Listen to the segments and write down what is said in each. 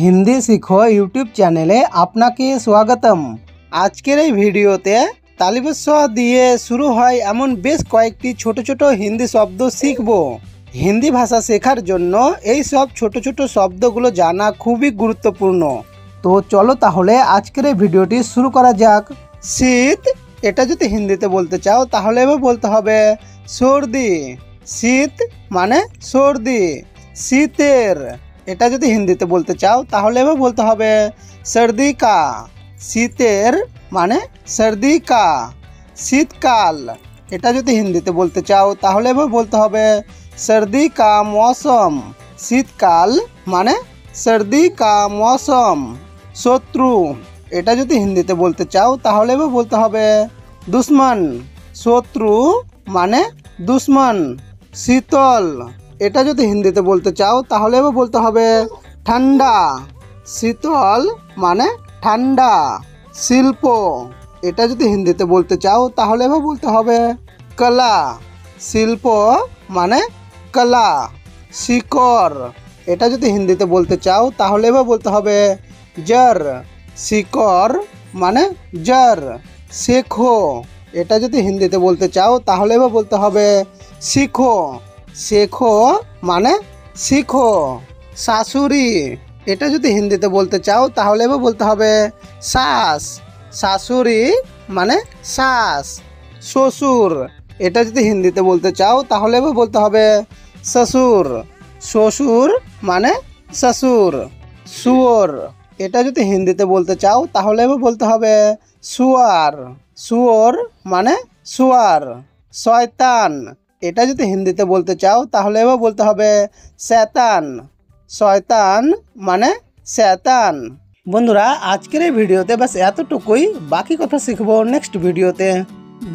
হিন্দি শিখো ইউটিউব চ্যানেলে আপনাকে স্বাগতম। আজকের এই ভিডিওতে তালিবস্য দিয়ে শুরু হয় এমন বেশ কয়েকটি ছোট ছোট হিন্দি শব্দ শিখব। হিন্দি ভাষা শেখার জন্য এই সব ছোট ছোট শব্দগুলো জানা খুবই গুরুত্বপূর্ণ। তো চলো তাহলে আজকের এই ভিডিওটি শুরু করা যাক। শীত, এটা যদি হিন্দিতে বলতে চাও তাহলে বলতে হবে সর্দি। শীত মানে সর্দি। শীতের, এটা যদি হিন্দিতে বলতে চাও তাহলে বলতে হবে সর্দি কা। শীতের মানে সর্দি কা। শীতকাল, এটা যদি হিন্দিতে বলতে চাও তাহলে বলতে হবে সর্দি কা মৌসম। শীতকাল মানে সর্দি কা মৌসম। শত্রু, এটা যদি হিন্দিতে বলতে চাও তাহলে বলতে হবে দুশ্মন। শত্রু মানে দুশ্মন। শীতল, এটা যদি হিন্দিতে বলতে চাও তাহলে বলতে হবে ঠান্ডা। শীতল মানে ঠান্ডা। শিল্প, এটা যদি হিন্দিতে বলতে চাও তাহলে বলতে হবে কলা। শিল্প মানে কলা। শিকড়, এটা যদি হিন্দিতে বলতে চাও তাহলে বলতে হবে জর। শিকড় মানে জর। শেখো, এটা যদি হিন্দিতে বলতে চাও তাহলে বলতে হবে শিখো। শেখো মানে শিখো। শাশুড়ি, এটা যদি হিন্দিতে বলতে চাও তাহলে বলতে হবে শাস। শাশুড়ি মানে শাস। শ্বশুর, এটা যদি হিন্দিতে বলতে চাও তাহলে বলতে হবে শ্বশুর। শ্বশুর মানে শ্বশুর। শুয়োর, এটা যদি হিন্দিতে বলতে চাও তাহলে বলতে হবে শুয়ার। শুয়োর মানে শুয়ার। শয়তান, এটা যদি হিন্দিতে বলতে চাও তাহলে বলতে হবে শয়তান। শয়তান মানে শয়তান। বন্ধুরা, আজকের এই ভিডিওতে বাস এতটুকুই। বাকি কথা শিখবো নেক্সট ভিডিওতে।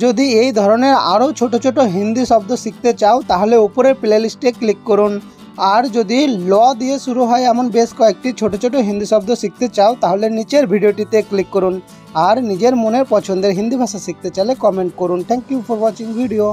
যদি এই ধরনের আরও ছোট ছোট হিন্দি শব্দ শিখতে চাও তাহলে উপরের প্লেলিস্টে ক্লিক করুন। আর যদি ল দিয়ে শুরু হয় এমন বেশ কয়েকটি ছোট ছোট হিন্দি শব্দ শিখতে চাও তাহলে নিচের ভিডিওটিতে ক্লিক করুন। আর নিজের মনের পছন্দের হিন্দি ভাষা শিখতে চাইলে কমেন্ট করুন। Thank you for watching video.